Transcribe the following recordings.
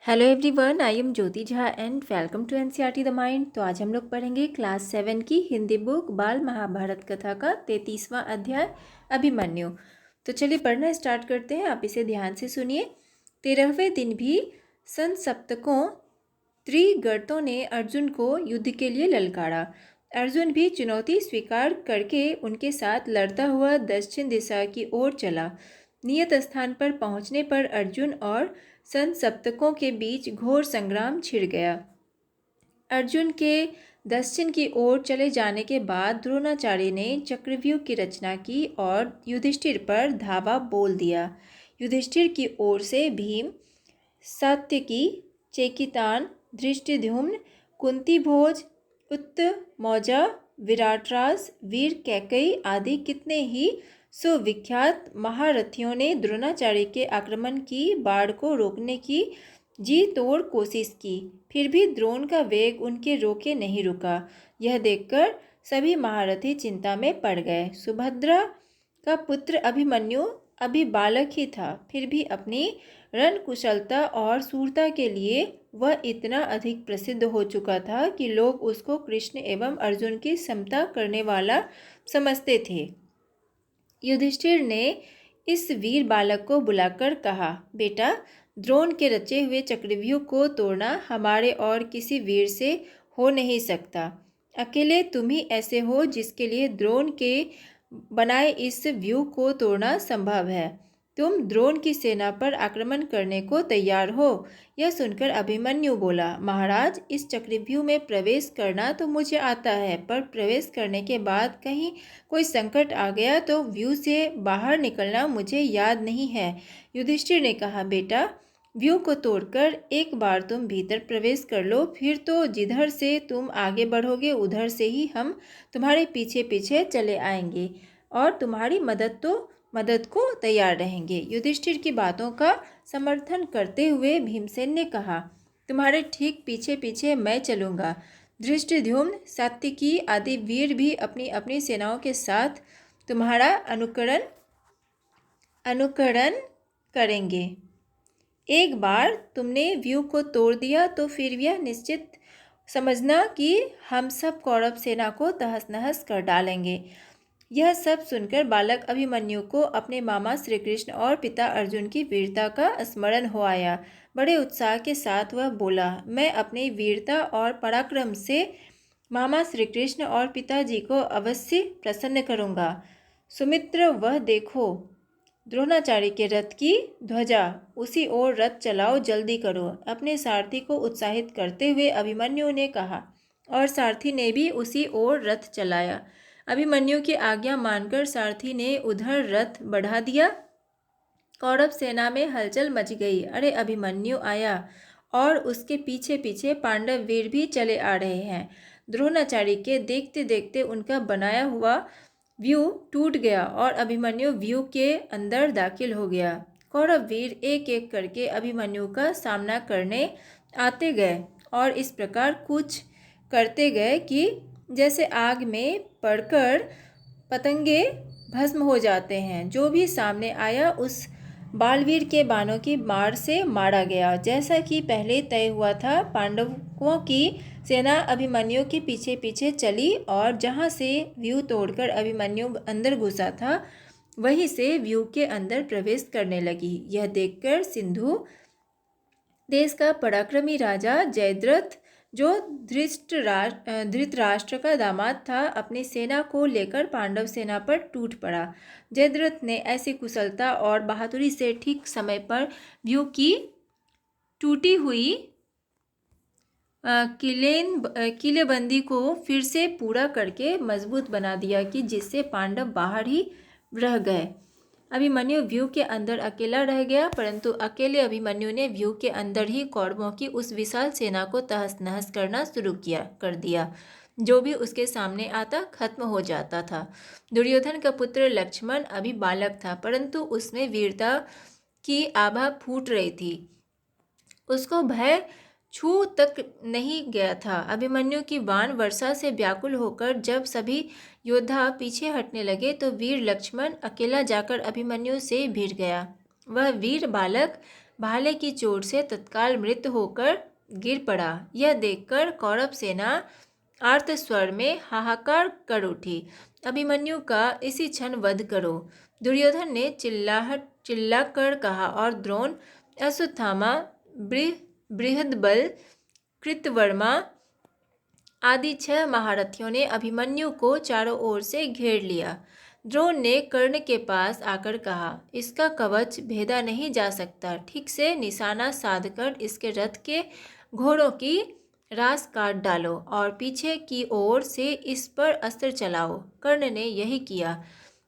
Hello everyone, I am Jyoti Jha and welcome to NCERT the mind. तो आज हम लोग पढ़ेंगे क्लास 7 की हिंदी बुक बाल महाभारत कथा का 33वां अध्याय अभिमन्यु। तो चलिए पढ़ना स्टार्ट करते हैं। आप इसे ध्यान से सुनिए। 13वें दिन भी संसप्तकों त्रिगर्तों ने अर्जुन को युद्ध के लिए ललकारा। अर्जुन भी चुनौती स्वीकार करके उनके साथ लड़ता हुआ दक्षिण दिशा की ओर चला। नियत स्थान पर पहुंचने पर अर्जुन और संसप्तकों के बीच घोर संग्राम छिड़ गया। अर्जुन के दक्षिण की ओर चले जाने के बाद द्रोणाचार्य ने चक्रव्यूह की रचना की और युधिष्ठिर पर धावा बोल दिया। युधिष्ठिर की ओर से भीम, सात्यकी, चेकितान, धृष्टद्युम्न, कुंतीभोज, उत्तमौजा, विराटराज, वीर कैकेयी आदि कितने ही सुविख्यात महारथियों ने द्रोणाचार्य के आक्रमण की बाढ़ को रोकने की जी तोड़ कोशिश की, फिर भी द्रोण का वेग उनके रोके नहीं रुका। यह देखकर सभी महारथी चिंता में पड़ गए। सुभद्रा का पुत्र अभिमन्यु अभी बालक ही था, फिर भी अपनी रणकुशलता और शूरता के लिए वह इतना अधिक प्रसिद्ध हो चुका था कि लोग उसको कृष्ण एवं अर्जुन की समता करने वाला समझते थे। युधिष्ठिर ने इस वीर बालक को बुलाकर कहा, बेटा, द्रोण के रचे हुए चक्रव्यूह को तोड़ना हमारे और किसी वीर से हो नहीं सकता। अकेले तुम ही ऐसे हो जिसके लिए द्रोण के बनाए इस व्यूह को तोड़ना संभव है। तुम द्रोण की सेना पर आक्रमण करने को तैयार हो। यह सुनकर अभिमन्यु बोला, महाराज, इस चक्रव्यूह में प्रवेश करना तो मुझे आता है, पर प्रवेश करने के बाद कहीं कोई संकट आ गया तो व्यूह से बाहर निकलना मुझे याद नहीं है। युधिष्ठिर ने कहा, बेटा, व्यूह को तोड़कर एक बार तुम भीतर प्रवेश कर लो, फिर तो जिधर से तुम आगे बढ़ोगे उधर से ही हम तुम्हारे पीछे पीछे चले आएंगे और तुम्हारी मदद को तैयार रहेंगे। युधिष्ठिर की बातों का समर्थन करते हुए भीमसेन ने कहा, तुम्हारे ठीक पीछे पीछे मैं चलूँगा। धृष्टद्युम्न, सात्यकी आदि वीर भी अपनी अपनी सेनाओं के साथ तुम्हारा अनुकरण करेंगे। एक बार तुमने व्यूह को तोड़ दिया तो फिर यह निश्चित समझना कि हम सब कौरव सेना को तहस नहस कर डालेंगे। यह सब सुनकर बालक अभिमन्यु को अपने मामा श्री कृष्ण और पिता अर्जुन की वीरता का स्मरण हो आया। बड़े उत्साह के साथ वह बोला, मैं अपनी वीरता और पराक्रम से मामा श्री कृष्ण और पिताजी को अवश्य प्रसन्न करूँगा। सुमित्र, वह देखो द्रोणाचार्य के रथ की ध्वजा, उसी ओर रथ चलाओ, जल्दी करो। अपने सारथी को उत्साहित करते हुए अभिमन्यु ने कहा और सारथी ने भी उसी ओर रथ चलाया। अभिमन्यु की आज्ञा मानकर सारथी ने उधर रथ बढ़ा दिया। कौरव सेना में हलचल मच गई। अरे, अभिमन्यु आया और उसके पीछे पीछे पांडव वीर भी चले आ रहे हैं। द्रोणाचार्य के देखते देखते उनका बनाया हुआ व्यूह टूट गया और अभिमन्यु व्यूह के अंदर दाखिल हो गया। कौरव वीर एक एक करके अभिमन्यु का सामना करने आते गए और इस प्रकार कुछ करते गए कि जैसे आग में पड़कर पतंगे भस्म हो जाते हैं। जो भी सामने आया उस बालवीर के बाणों की मार से मारा गया। जैसा कि पहले तय हुआ था, पांडवों की सेना अभिमन्यु के पीछे पीछे चली और जहाँ से व्यूह तोड़कर अभिमन्यु अंदर घुसा था वहीं से व्यूह के अंदर प्रवेश करने लगी। यह देखकर सिंधु देश का पराक्रमी राजा जयद्रथ, जो धृतराष्ट्र का दामाद था, अपनी सेना को लेकर पांडव सेना पर टूट पड़ा। जयद्रथ ने ऐसी कुशलता और बहादुरी से ठीक समय पर व्यूह की टूटी हुई किलेबंदी को फिर से पूरा करके मजबूत बना दिया कि जिससे पांडव बाहर ही रह गए। अभिमन्यु व्यूह के अंदर अकेला रह गया, परंतु अकेले अभिमन्यु ने व्यूह के अंदर ही कौरवों की उस विशाल सेना को तहस नहस करना शुरू कर दिया। जो भी उसके सामने आता खत्म हो जाता था। दुर्योधन का पुत्र लक्ष्मण अभी बालक था, परंतु उसमें वीरता की आभा फूट रही थी। उसको भय छू तक नहीं गया था। अभिमन्यु की बाण वर्षा से व्याकुल होकर जब सभी योद्धा पीछे हटने लगे तो वीर लक्ष्मण अकेला जाकर अभिमन्यु से भिड़ गया। वह वीर बालक भाले की चोट से तत्काल मृत होकर गिर पड़ा। यह देखकर कौरव सेना आर्त स्वर में हाहाकार कर उठी। अभिमन्यु का इसी क्षण वध करो। दुर्योधन ने चिल्लाकर कहा और द्रोण, अश्वत्थामा, बृहदबल, कृतवर्मा आदि 6 महारथियों ने अभिमन्यु को चारों ओर से घेर लिया। द्रोण ने कर्ण के पास आकर कहा, इसका कवच भेदा नहीं जा सकता, ठीक से निशाना साधकर इसके रथ के घोड़ों की रास काट डालो और पीछे की ओर से इस पर अस्त्र चलाओ। कर्ण ने यही किया।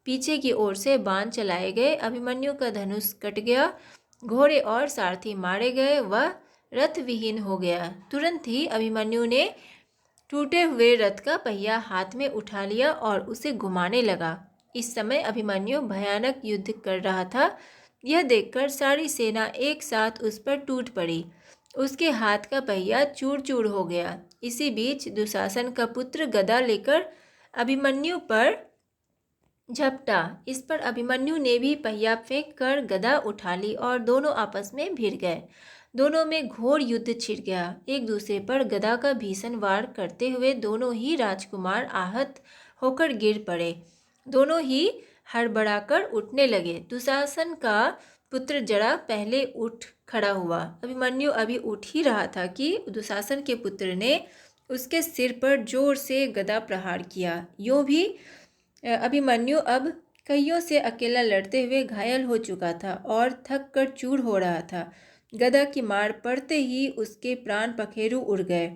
पीछे की ओर से बाण चलाए गए। अभिमन्यु का धनुष कट गया, घोड़े और सारथी मारे गए, वह रथ विहीन हो गया। तुरंत ही अभिमन्यु ने टूटे हुए रथ का पहिया हाथ में उठा लिया और उसे घुमाने लगा। इस समय अभिमन्यु भयानक युद्ध कर रहा था। यह देखकर सारी सेना एक साथ उस पर टूट पड़ी। उसके हाथ का पहिया चूर चूर हो गया। इसी बीच दुशासन का पुत्र गदा लेकर अभिमन्यु पर झपटा। इस पर अभिमन्यु ने भी पहिया फेंक कर गदा उठा ली और दोनों आपस में भिड़ गए। दोनों में घोर युद्ध छिड़ गया। एक दूसरे पर गदा का भीषण वार करते हुए दोनों ही राजकुमार आहत होकर गिर पड़े। दोनों ही हड़बड़ाकर उठने लगे। दुशासन का पुत्र जरा पहले उठ खड़ा हुआ। अभिमन्यु अभी उठ ही रहा था कि दुशासन के पुत्र ने उसके सिर पर जोर से गदा प्रहार किया। यूं भी अभिमन्यु अब कईयों से अकेला लड़ते हुए घायल हो चुका था और थक कर चूर हो रहा था। गदा की मार पड़ते ही उसके प्राण पखेरु उड़ गए।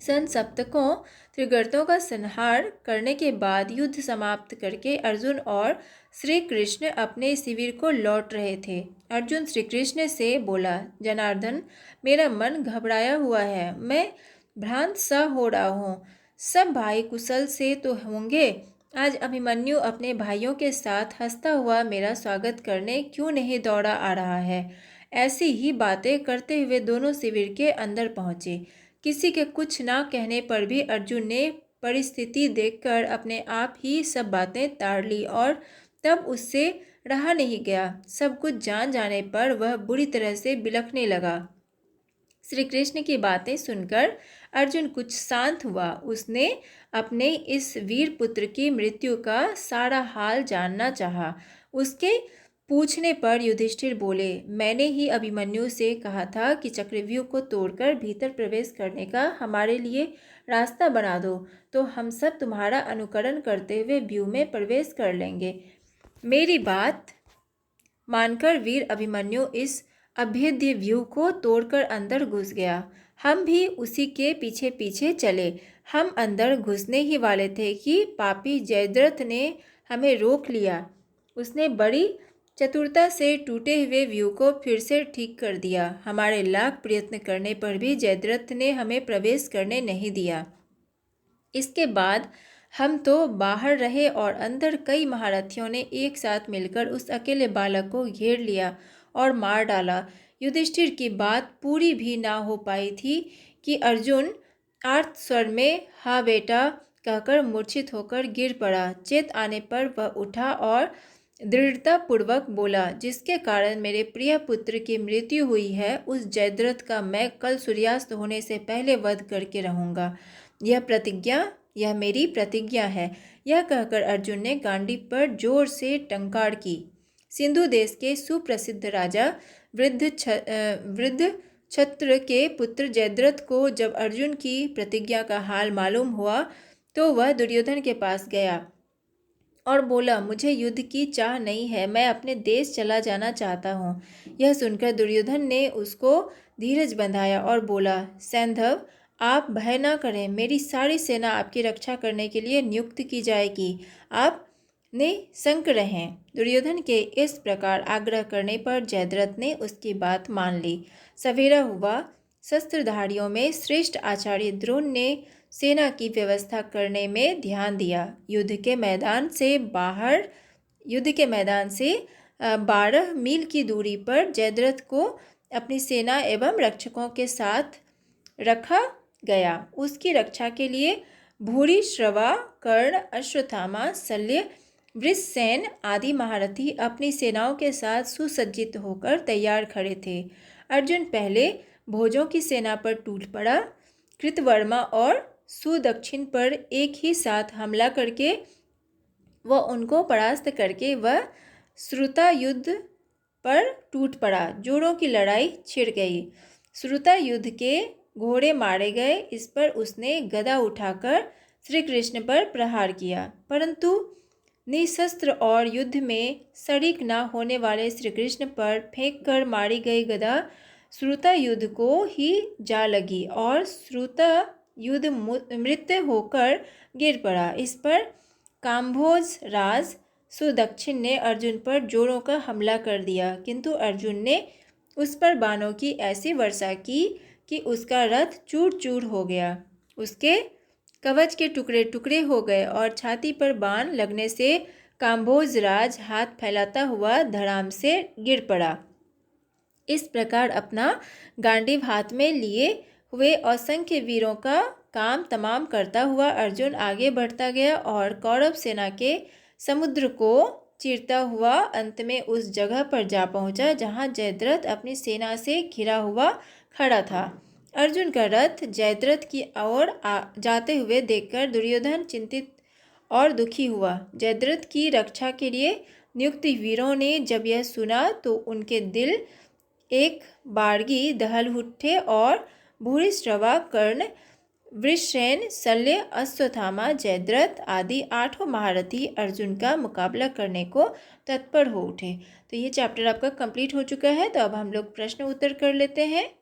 सप्तकों त्रिगर्तों का संहार करने के बाद युद्ध समाप्त करके अर्जुन और श्री कृष्ण अपने शिविर को लौट रहे थे। अर्जुन श्री कृष्ण से बोला, जनार्दन, मेरा मन घबराया हुआ है, मैं भ्रांत सा हो रहा हूँ। सब भाई कुशल से तो होंगे। आज अभिमन्यु अपने भाइयों के साथ हंसता हुआ मेरा स्वागत करने क्यों नहीं दौड़ा आ रहा है। ऐसी ही बातें करते हुए दोनों शिविर के अंदर पहुंचे। किसी के कुछ ना कहने पर भी अर्जुन ने परिस्थिति देखकर अपने आप ही सब बातें ताड़ ली और तब उससे रहा नहीं गया। सब कुछ जान जाने पर वह बुरी तरह से बिलखने लगा। श्री कृष्ण की बातें सुनकर अर्जुन कुछ शांत हुआ। उसने अपने इस वीर पुत्र की मृत्यु का सारा हाल जानना चाहा। उसके पूछने पर युधिष्ठिर बोले, मैंने ही अभिमन्यु से कहा था कि चक्रव्यूह को तोड़कर भीतर प्रवेश करने का हमारे लिए रास्ता बना दो, तो हम सब तुम्हारा अनुकरण करते हुए व्यूह में प्रवेश कर लेंगे। मेरी बात मानकर वीर अभिमन्यु इस अभेद्य व्यूह को तोड़कर अंदर घुस गया। हम भी उसी के पीछे पीछे चले। हम अंदर घुसने ही वाले थे कि पापी जयद्रथ ने हमें रोक लिया। उसने बड़ी चतुरता से टूटे हुए व्यूह को फिर से ठीक कर दिया। हमारे लाख प्रयत्न करने पर भी जयद्रथ ने हमें प्रवेश करने नहीं दिया। इसके बाद हम तो बाहर रहे और अंदर कई महारथियों ने एक साथ मिलकर उस अकेले बालक को घेर लिया और मार डाला। युधिष्ठिर की बात पूरी भी ना हो पाई थी कि अर्जुन आर्त स्वर में हाँ बेटा कहकर मूर्छित होकर गिर पड़ा। चेत आने पर वह उठा और दृढ़तापूर्वक बोला, जिसके कारण मेरे प्रिय पुत्र की मृत्यु हुई है, उस जयद्रथ का मैं कल सूर्यास्त होने से पहले वध करके रहूँगा। यह मेरी प्रतिज्ञा है। यह कहकर अर्जुन ने गांडीव पर जोर से टंकार की। सिंधु देश के सुप्रसिद्ध राजा वृद्धक्षत्र के पुत्र जयद्रथ को जब अर्जुन की प्रतिज्ञा का हाल मालूम हुआ तो वह दुर्योधन के पास गया और बोला, मुझे युद्ध की चाह नहीं है, मैं अपने देश चला जाना चाहता हूँ। यह सुनकर दुर्योधन ने उसको धीरज बंधाया और बोला, सैंधव, आप भय ना करें, मेरी सारी सेना आपकी रक्षा करने के लिए नियुक्त की जाएगी। आप निशंक रहें। दुर्योधन के इस प्रकार आग्रह करने पर जयद्रथ ने उसकी बात मान ली। सवेरा हुआ। शस्त्रधारियों में श्रेष्ठ आचार्य द्रोण ने सेना की व्यवस्था करने में ध्यान दिया। युद्ध के मैदान से 12 मील की दूरी पर जयद्रथ को अपनी सेना एवं रक्षकों के साथ रखा गया। उसकी रक्षा के लिए भूरिश्रवा, कर्ण, अश्वत्थामा, शल्य, वृषसेन आदि महारथी अपनी सेनाओं के साथ सुसज्जित होकर तैयार खड़े थे। अर्जुन पहले भोजों की सेना पर टूट पड़ा। कृतवर्मा और सुदक्षिण पर एक ही साथ हमला करके वह उनको परास्त करके वह श्रुता युद्ध पर टूट पड़ा। जोड़ों की लड़ाई छिड़ गई। श्रुता युद्ध के घोड़े मारे गए। इस पर उसने गदा उठाकर श्री कृष्ण पर प्रहार किया, परंतु निशस्त्र और युद्ध में शरीक न होने वाले श्री कृष्ण पर फेंक कर मारी गई गदा श्रुता युद्ध को ही जा लगी और श्रुता युद्ध मृत होकर गिर पड़ा। इस पर काम्भोज राज सुदक्षिण ने अर्जुन पर जोरों का हमला कर दिया, किंतु अर्जुन ने उस पर बाणों की ऐसी वर्षा की कि उसका रथ चूर चूर हो गया। उसके कवच के टुकड़े टुकड़े हो गए और छाती पर बाण लगने से काम्भोज राज हाथ फैलाता हुआ धड़ाम से गिर पड़ा। इस प्रकार अपना गांडीव हाथ में लिए हुए असंख्य वीरों का काम तमाम करता हुआ अर्जुन आगे बढ़ता गया और कौरव सेना के समुद्र को चीरता हुआ अंत में उस जगह पर जा पहुंचा जहां जयद्रथ अपनी सेना से घिरा हुआ खड़ा था। अर्जुन का रथ जयद्रथ की ओर जाते हुए देखकर दुर्योधन चिंतित और दुखी हुआ। जयद्रथ की रक्षा के लिए नियुक्त वीरों ने जब यह सुना तो उनके दिल एक बारगी दहल उठे और भूरिश्रवा कर्ण वृषसेन शल्य अश्वत्थामा जयद्रथ आदि 8 महारथी अर्जुन का मुकाबला करने को तत्पर हो उठे। तो ये चैप्टर आपका कंप्लीट हो चुका है। तो अब हम लोग प्रश्न उत्तर कर लेते हैं।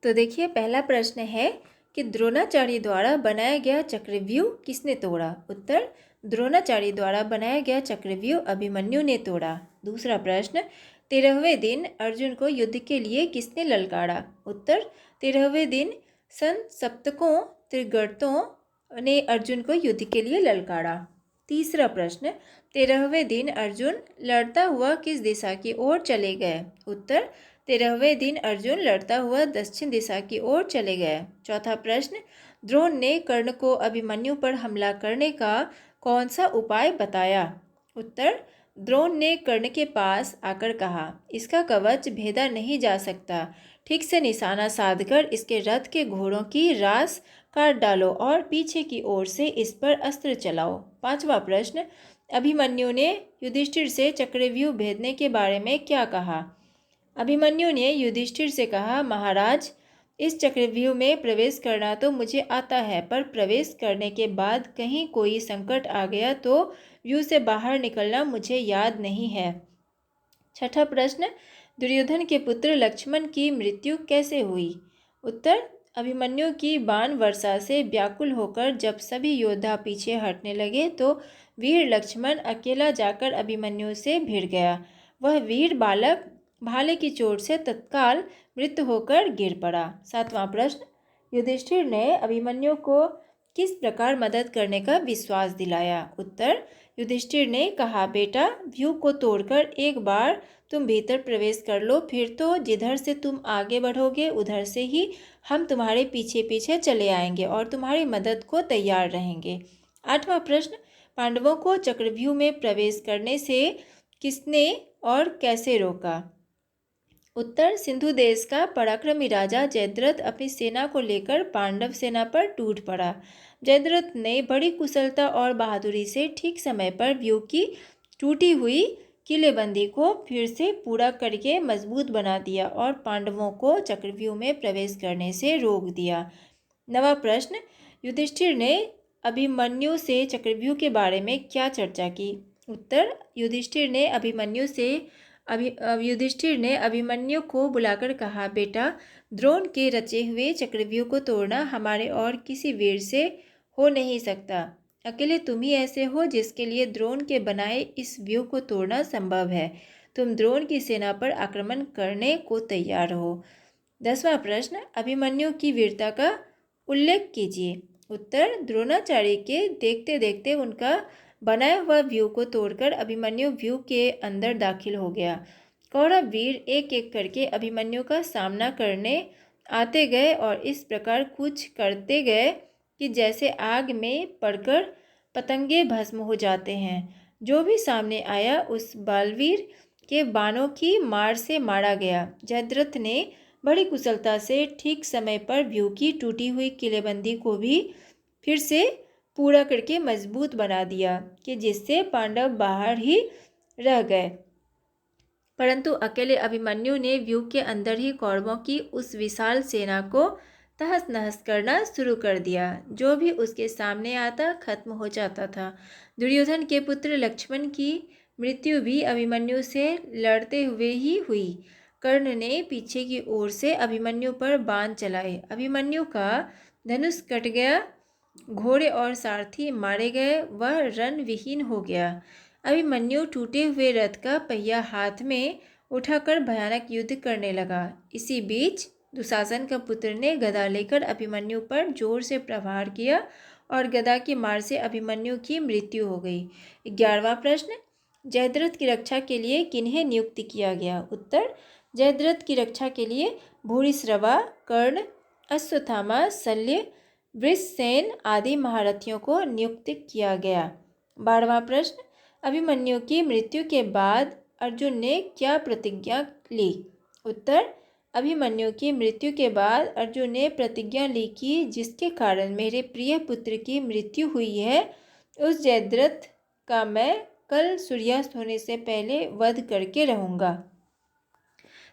तो देखिए, पहला प्रश्न है कि द्रोणाचार्य द्वारा बनाया गया चक्रव्यूह किसने तोड़ा? उत्तर, द्रोणाचार्य द्वारा बनाया गया चक्रव्यूह अभिमन्यु ने तोड़ा। दूसरा प्रश्न, 13वें दिन अर्जुन को युद्ध के लिए किसने ललकारा? उत्तर, 13वें दिन संसप्तकों त्रिगर्तों ने अर्जुन को युद्ध के लिए ललकारा। तीसरा प्रश्न, 13वें दिन अर्जुन लड़ता हुआ किस दिशा की ओर चले गए? उत्तर, 13वें दिन अर्जुन लड़ता हुआ दक्षिण दिशा की ओर चले गए। चौथा प्रश्न, द्रोण ने कर्ण को अभिमन्यु पर हमला करने का कौन सा उपाय बताया? उत्तर, द्रोण ने कर्ण के पास आकर कहा, इसका कवच भेदा नहीं जा सकता, ठीक से निशाना साधकर इसके रथ के घोड़ों की रास काट डालो और पीछे की ओर से इस पर अस्त्र चलाओ। पांचवा प्रश्न, अभिमन्यु ने युधिष्ठिर से चक्रव्यूह भेदने के बारे में क्या कहा? अभिमन्यु ने युधिष्ठिर से कहा, महाराज, इस चक्रव्यूह में प्रवेश करना तो मुझे आता है, पर प्रवेश करने के बाद कहीं कोई संकट आ गया तो व्यूह से बाहर निकलना मुझे याद नहीं है। छठा प्रश्न, दुर्योधन के पुत्र लक्ष्मण की मृत्यु कैसे हुई? उत्तर, अभिमन्यु की बाण वर्षा से व्याकुल होकर जब सभी योद्धा पीछे हटने लगे तो वीर लक्ष्मण अकेला जाकर अभिमन्यु से भिड़ गया। वह वीर बालक भाले की चोट से तत्काल मृत होकर गिर पड़ा। सातवां प्रश्न, युधिष्ठिर ने अभिमन्यु को किस प्रकार मदद करने का विश्वास दिलाया? उत्तर, युधिष्ठिर ने कहा, बेटा, व्यूह को तोड़कर एक बार तुम भीतर प्रवेश कर लो, फिर तो जिधर से तुम आगे बढ़ोगे उधर से ही हम तुम्हारे पीछे पीछे चले आएंगे और तुम्हारी मदद को तैयार रहेंगे। आठवां प्रश्न, पांडवों को चक्रव्यूह में प्रवेश करने से किसने और कैसे रोका? उत्तर, सिंधु देश का पराक्रमी राजा जयद्रथ अपनी सेना को लेकर पांडव सेना पर टूट पड़ा। जयद्रथ ने बड़ी कुशलता और बहादुरी से ठीक समय पर व्यूह की टूटी हुई किलेबंदी को फिर से पूरा करके मजबूत बना दिया और पांडवों को चक्रव्यूह में प्रवेश करने से रोक दिया। नवा प्रश्न, युधिष्ठिर ने अभिमन्यु से चक्रव्यूह के बारे में क्या चर्चा की? उत्तर, युधिष्ठिर ने अभिमन्यु को बुलाकर कहा, बेटा, द्रोण के रचे हुए चक्रव्यूह को तोड़ना हमारे और किसी वीर से हो नहीं सकता। अकेले तुम ही ऐसे हो जिसके लिए द्रोण के बनाए इस व्यूह को तोड़ना संभव है। तुम द्रोण की सेना पर आक्रमण करने को तैयार रहो। 10वां प्रश्न, अभिमन्यु की वीरता का उल्लेख कीजिए। उत्तर, द्रोणाचार्य के देखते देखते उनका बनाया हुआ व्यूह को तोड़कर अभिमन्यु व्यूह के अंदर दाखिल हो गया। कौरव वीर एक एक करके अभिमन्यु का सामना करने आते गए और इस प्रकार कुछ करते गए कि जैसे आग में पड़कर पतंगे भस्म हो जाते हैं। जो भी सामने आया उस बालवीर के बाणों की मार से मारा गया। जयद्रथ ने बड़ी कुशलता से ठीक समय पर व्यू की टूटी हुई किलेबंदी को भी फिर से पूरा करके मजबूत बना दिया कि जिससे पांडव बाहर ही रह गए। परंतु अकेले अभिमन्यु ने व्यू के अंदर ही कौरवों की उस विशाल सेना को तहस नहस करना शुरू कर दिया। जो भी उसके सामने आता खत्म हो जाता था। दुर्योधन के पुत्र लक्ष्मण की मृत्यु भी अभिमन्यु से लड़ते हुए ही हुई। कर्ण ने पीछे की ओर से अभिमन्यु पर बाण चलाए। अभिमन्यु का धनुष कट गया, घोड़े और सारथी मारे गए, वह रण विहीन हो गया। अभिमन्यु टूटे हुए रथ का पहिया हाथ में उठाकर भयानक युद्ध करने लगा। इसी बीच दुशासन का पुत्र ने गदा लेकर अभिमन्यु पर जोर से प्रहार किया और गदा की मार से अभिमन्यु की मृत्यु हो गई। 11वां प्रश्न, जयद्रथ की रक्षा के लिए किन्हें नियुक्त किया गया? उत्तर, जयद्रथ की रक्षा के लिए भूरिश्रवा, कर्ण, अश्वत्थामा, शल्य, वृषसेन आदि महारथियों को नियुक्त किया गया। 12वां प्रश्न, अभिमन्यु की मृत्यु के बाद अर्जुन ने क्या प्रतिज्ञा ली? उत्तर, अभिमन्यु की मृत्यु के बाद अर्जुन ने प्रतिज्ञा ली कि जिसके कारण मेरे प्रिय पुत्र की मृत्यु हुई है उस जयद्रथ का मैं कल सूर्यास्त होने से पहले वध करके रहूँगा।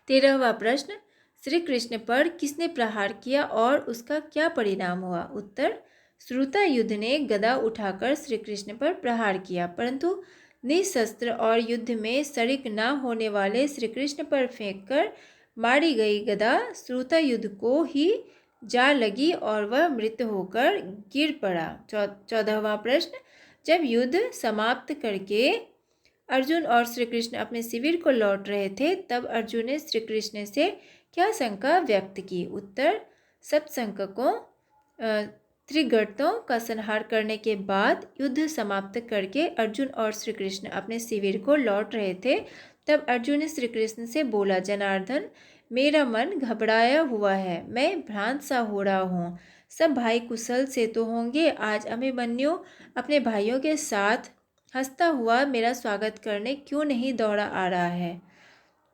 13वां प्रश्न, श्री कृष्ण पर किसने प्रहार किया और उसका क्या परिणाम हुआ? उत्तर, श्रुतायुध ने गदा उठाकर श्री कृष्ण पर प्रहार किया, परंतु निशस्त्र और युद्ध में शरीक न होने वाले श्री कृष्ण पर फेंककर मारी गई गदा श्रुतायुध को ही जा लगी और वह मृत होकर गिर पड़ा। 14वां प्रश्न, जब युद्ध समाप्त करके अर्जुन और श्री कृष्ण अपने शिविर को लौट रहे थे तब अर्जुन ने श्री कृष्ण से क्या शंका व्यक्त की? उत्तर, सप्तशंककों त्रिगर्तों का संहार करने के बाद युद्ध समाप्त करके अर्जुन और श्री कृष्ण अपने शिविर को लौट रहे थे तब अर्जुन ने श्री कृष्ण से बोला, जनार्दन, मेरा मन घबराया हुआ है, मैं भ्रांत सा हो रहा हूँ। सब भाई कुशल से तो होंगे? आज अभिमन्यु अपने भाइयों के साथ हंसता हुआ मेरा स्वागत करने क्यों नहीं दौड़ा आ रहा है?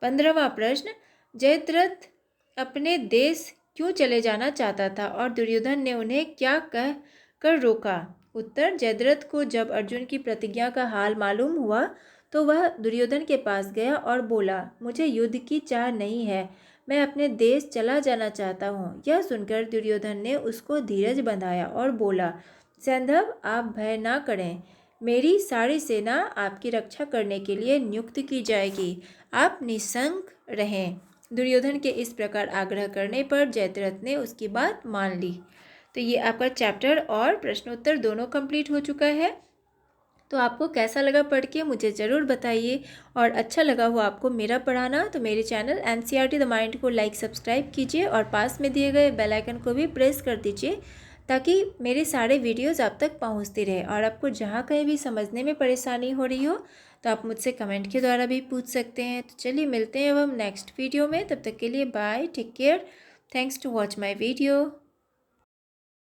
15वां प्रश्न, जयद्रथ अपने देश क्यों चले जाना चाहता था और दुर्योधन ने उन्हें क्या कह कर रोका? उत्तर, जयद्रथ को जब अर्जुन की प्रतिज्ञा का हाल मालूम हुआ तो वह दुर्योधन के पास गया और बोला, मुझे युद्ध की चाह नहीं है, मैं अपने देश चला जाना चाहता हूँ। यह सुनकर दुर्योधन ने उसको धीरज बंधाया और बोला, सैंधव, आप भय ना करें, मेरी सारी सेना आपकी रक्षा करने के लिए नियुक्त की जाएगी, आप निशंक रहें। दुर्योधन के इस प्रकार आग्रह करने पर जयद्रथ ने उसकी बात मान ली। तो ये आपका चैप्टर और प्रश्नोत्तर दोनों कंप्लीट हो चुका है। तो आपको कैसा लगा पढ़ के मुझे ज़रूर बताइए, और अच्छा लगा हो आपको मेरा पढ़ाना तो मेरे चैनल NCERT द माइंड को लाइक सब्सक्राइब कीजिए और पास में दिए गए बेल आइकन को भी प्रेस कर दीजिए ताकि मेरे सारे वीडियोस आप तक पहुंचते रहे। और आपको जहां कहीं भी समझने में परेशानी हो रही हो तो आप मुझसे कमेंट के द्वारा भी पूछ सकते हैं। तो चलिए मिलते हैं अब हम नेक्स्ट वीडियो में, तब तक के लिए bye, take care, thanks to watch my video.